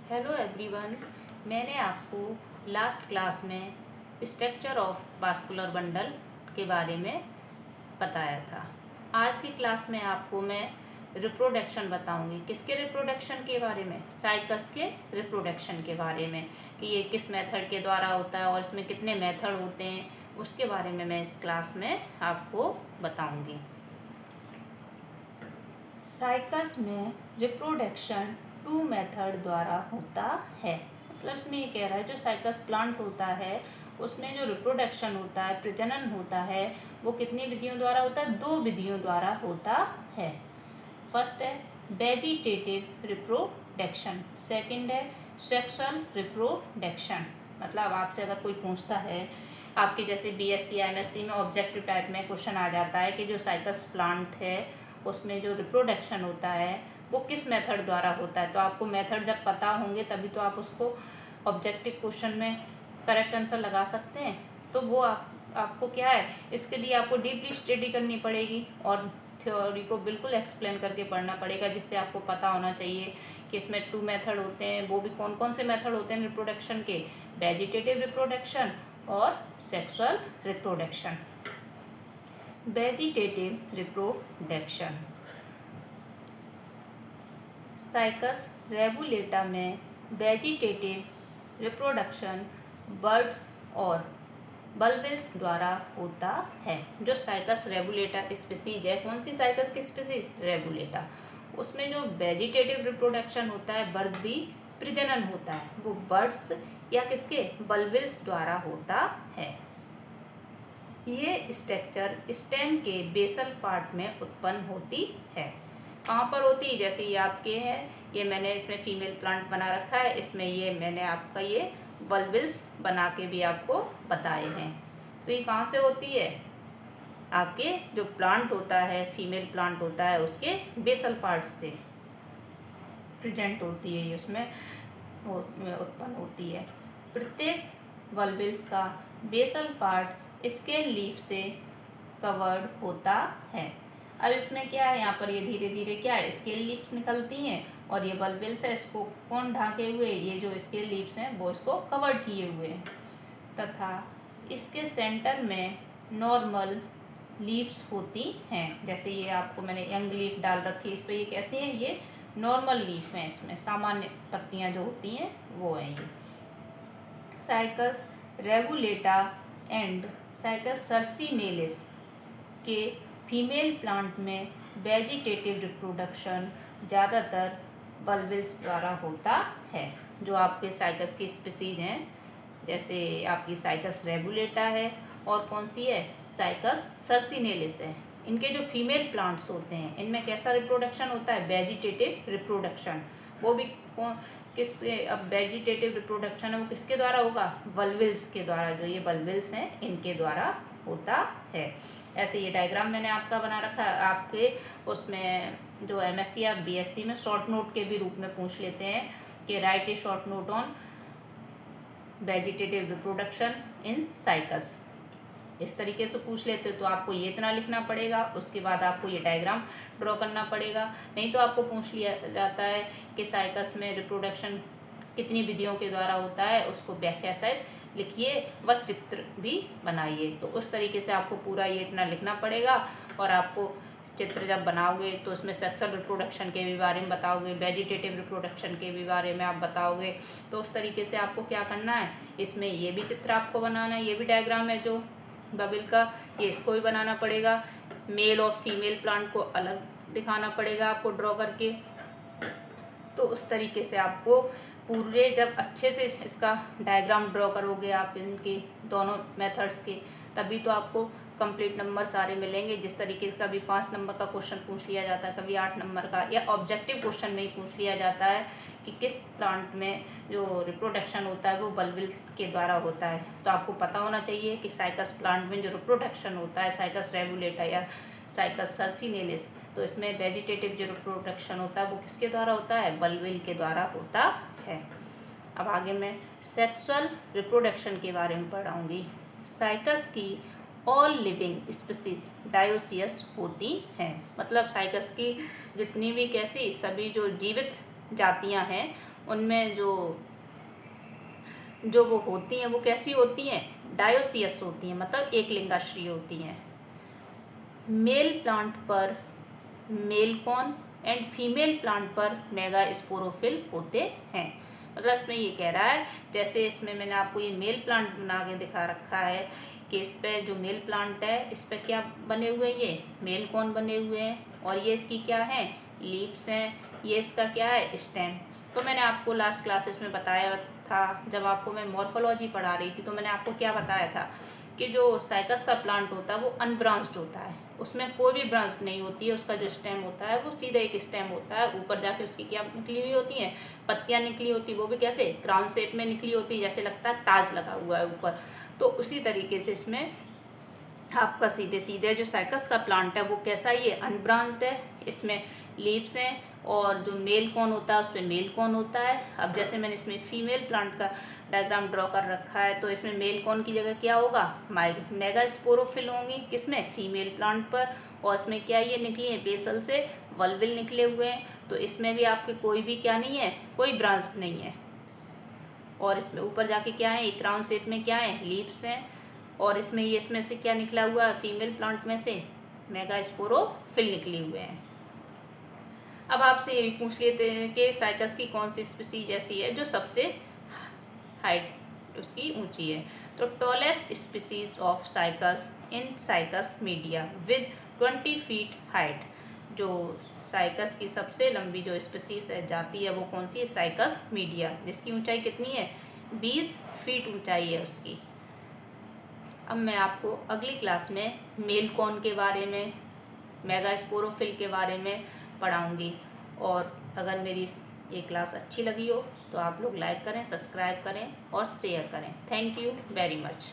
Hello everyone. मैंने आपको last class में स्ट्रक्चर ऑफ वास्कुलर बंडल के बारे में बताया था। आज की क्लास में आपको मैं रिप्रोडक्शन बताऊंगी। किसके रिप्रोडक्शन के बारे में? साइकस के रिप्रोडक्शन के बारे में, कि ये किस मेथड के द्वारा होता है और इसमें कितने मेथड होते हैं, उसके बारे में मैं इस क्लास में आपको बताऊंगी। साइकस में रिप्रोडक्शन 2 मेथड द्वारा होता है। मतलब इसमें ये कह रहा है जो साइकस प्लांट होता है उसमें जो रिप्रोडक्शन होता है, प्रजनन होता है, वो कितनी विधियों द्वारा होता है? 2 विधियों द्वारा होता है। फर्स्ट है वेजिटेटिव रिप्रोडक्शन, सेकंड है सेक्सुअल रिप्रोडक्शन। मतलब आपसे अगर कोई पूछता है, आपके जैसे बीएससी एमएससी में ऑब्जेक्टिव टाइप में क्वेश्चन आ जाता है कि जो साइकस प्लांट है उसमें जो रिप्रोडक्शन होता है वो किस मेथड द्वारा होता है, तो आपको मेथड जब पता होंगे तभी तो आप उसको ऑब्जेक्टिव क्वेश्चन में करेक्ट आंसर लगा सकते हैं। तो वो आपको क्या है, इसके लिए आपको डीपली स्टडी करनी पड़ेगी और थ्योरी को बिल्कुल एक्सप्लेन करके पढ़ना पड़ेगा, जिससे आपको पता होना चाहिए कि इसमें 2 मेथड होते हैं। वो भी कौन कौन से मेथड होते हैं रिप्रोडक्शन के? वेजिटेटिव रिप्रोडक्शन और sexual reproduction. Vegetative reproduction, Cycas revoluta में वेजिटेटिव रिप्रोडक्शन बर्ड्स और बल्बिल्स द्वारा होता है। जो साइकस रेबुलेटा स्पीसीज है, कौन सी साइकस की स्पीसीज? रेबुलेटा। उसमें जो वेजिटेटिव रिप्रोडक्शन होता है, बर्दी प्रजनन होता है, वो बर्ड्स या किसके? बल्बिल्स द्वारा होता है। ये स्ट्रक्चर स्टेम के बेसल पार्ट में उत्पन्न होती है। कहाँ पर होती है? जैसे ये आपके हैं, ये मैंने इसमें फीमेल प्लांट बना रखा है, इसमें ये मैंने आपका ये बल्बिल्स बना के भी आपको बताए हैं। तो ये कहाँ से होती है? आपके जो प्लांट होता है, फीमेल प्लांट होता है, उसके बेसल पार्ट से प्रेजेंट होती है, ये उसमें उत्पन्न होती है। प्रत्येक बल्बिल्स का बेसल पार्ट स्केल लीफ से कवर्ड होता है। अब इसमें क्या है, यहाँ पर ये धीरे धीरे क्या है, स्केल लीव्स निकलती हैं और ये बल्बिल्स है, इसको कौन ढाके हुए? ये जो स्केल लीव्स हैं वो इसको कवर किए हुए हैं, तथा इसके सेंटर में नॉर्मल लीव्स होती हैं। जैसे ये आपको मैंने यंग लीफ डाल रखी है, इस पर ये कैसी है? ये नॉर्मल लीफ हैं, इसमें सामान्य पत्तियां जो होती हैं वो हैं ये। साइकस रेबुलेटा एंड साइकस सर्सिनेलिस के फीमेल प्लांट में वेजिटेटिव रिप्रोडक्शन ज़्यादातर बल्बिल्स द्वारा होता है। जो आपके साइकस की स्पीसीज हैं, जैसे आपकी साइकस रेबुलेटा है और कौन सी है? साइकस सर्सिनेलिस है। इनके जो फीमेल प्लांट्स होते हैं इनमें कैसा रिप्रोडक्शन होता है? Vegetative reproduction. वो भी किससे? अब वेजिटेटिव रिप्रोडक्शन है वो किसके द्वारा होगा? बल्बिल्स के द्वारा। जो ये बल्बिल्स हैं इनके द्वारा होता है। ऐसे ये डायग्राम मैंने आपका बना रखा है। आपके उसमें जो एमएससी या बीएससी में शॉर्ट नोट के भी रूप में पूछ लेते हैं कि right A short note on vegetative reproduction in cycas, इस तरीके से पूछ लेते तो आपको ये इतना लिखना पड़ेगा, उसके बाद आपको ये डायग्राम ड्रॉ करना पड़ेगा। नहीं तो आपको पूछ लिया जाता है कि साइकस में रिप्रोडक्शन कितनी विधियों के द्वारा होता है, उसको व्याख्या सहित लिखिए व चित्र भी बनाइए। तो उस तरीके से आपको पूरा ये इतना लिखना पड़ेगा और आपको चित्र जब बनाओगे तो उसमें सेक्सुअल रिप्रोडक्शन के भी बारे में बताओगे, वेजिटेटिव रिप्रोडक्शन के भी बारे में आप बताओगे। तो उस तरीके से आपको क्या करना है, इसमें ये भी चित्र आपको बनाना है। ये भी डायग्राम है जो बबल का, ये इसको भी बनाना पड़ेगा। मेल और फीमेल प्लांट को अलग दिखाना पड़ेगा आपको ड्रॉ करके। तो उस तरीके से आपको पूरे जब अच्छे से इसका डायग्राम ड्रॉ करोगे आप इनके दोनों मेथड्स के, तभी तो आपको कंप्लीट नंबर सारे मिलेंगे। जिस तरीके से कभी 5 नंबर का क्वेश्चन पूछ लिया जाता है, कभी 8 नंबर का, या ऑब्जेक्टिव क्वेश्चन में ही पूछ लिया जाता है कि किस प्लांट में जो रिप्रोडक्शन होता है वो बल्बिल के द्वारा होता है। तो आपको पता होना चाहिए कि साइकस प्लांट में जो रिप्रोडक्शन होता है, साइकस रेबुलेटा या साइकस सर्सिनेलिस, तो इसमें वेजिटेटिव जो रिप्रोडक्शन होता है वो किसके द्वारा होता है? बल्बिल के द्वारा होता है। अब आगे मैं सेक्सुअल रिप्रोडक्शन के बारे में पढ़ाऊंगी। साइकस की ऑल लिविंग स्पीसीज डायोसियस होती हैं। मतलब साइकस की जितनी भी कैसी सभी जो जीवित जातियां हैं उनमें जो जो वो होती हैं वो कैसी होती हैं, डायोसियस होती हैं, मतलब एक लिंगाश्री होती हैं। मेल प्लांट पर male cone and female plant पर मेगा स्पोरोफिल होते हैं। मतलब इसमें ये कह रहा है, जैसे इसमें मैंने आपको ये मेल प्लांट बना के दिखा रखा है कि इस पे जो मेल प्लांट है इस पे क्या बने हुए हैं, ये मेल कॉन बने हुए हैं, और ये इसकी क्या है, लीव्स हैं, ये इसका क्या है, स्टेम। तो मैंने आपको लास्ट क्लासेस में बताया था, जब आपको मैं मॉर्फोलॉजी पढ़ा रही थी, तो मैंने आपको क्या बताया था कि जो साइकस का प्लांट होता है वो अनब्रांच्ड होता है, उसमें कोई भी ब्रांच नहीं होती है, उसका जो स्टेम होता है वो सीधा एक स्टेम होता है, ऊपर जाके उसकी क्या निकली हुई होती हैं, पत्तियां निकली होती, वो भी कैसे क्राउन शेप में निकली होती, जैसे लगता है ताज लगा हुआ है ऊपर। तो उसी तरीके से इसमें आपका सीधे सीधे जो साइकस का प्लांट है वो कैसा, ये अनब्रांच्ड है, इसमें लीव्स हैं, और जो मेल कॉन होता है उस पर मेल कॉन होता है। अब जैसे मैंने इसमें फीमेल प्लांट का डायग्राम ड्रॉ कर रखा है, तो इसमें मेल कॉन की जगह क्या होगा, मेगा स्पोरोफिल होंगी, किसमें, फीमेल प्लांट पर, और इसमें क्या ये निकली है, बेसल से वल्विल निकले हुए हैं। तो इसमें भी आपके कोई भी क्या नहीं है, कोई ब्रांच नहीं है, और इसमें ऊपर जाके क्या है, एक राउंड शेप में क्या है, लीव्स हैं, और इसमें ये इसमें से क्या निकला हुआ है, फीमेल प्लांट में से मेगा स्पोरोफिल निकले हुए हैं। अब आपसे ये भी पूछ लेते हैं कि साइकस की कौन सी स्पीसीज ऐसी है जो सबसे हाइट उसकी ऊंची है। तो tallest species of cycas in cycas media with 20 feet height, जो साइकस की सबसे लंबी जो स्पीसीज है जाती है वो कौन सी है, साइकस मीडिया, जिसकी ऊंचाई कितनी है, 20 फीट ऊंचाई है उसकी। अब मैं आपको अगली क्लास में मेल कॉन के बारे में, मेगा स्पोरोफिल के बारे में पढ़ाऊँगी, और अगर मेरी ये क्लास अच्छी लगी हो तो आप लोग लाइक करें, सब्सक्राइब करें और शेयर करें। Thank you very much.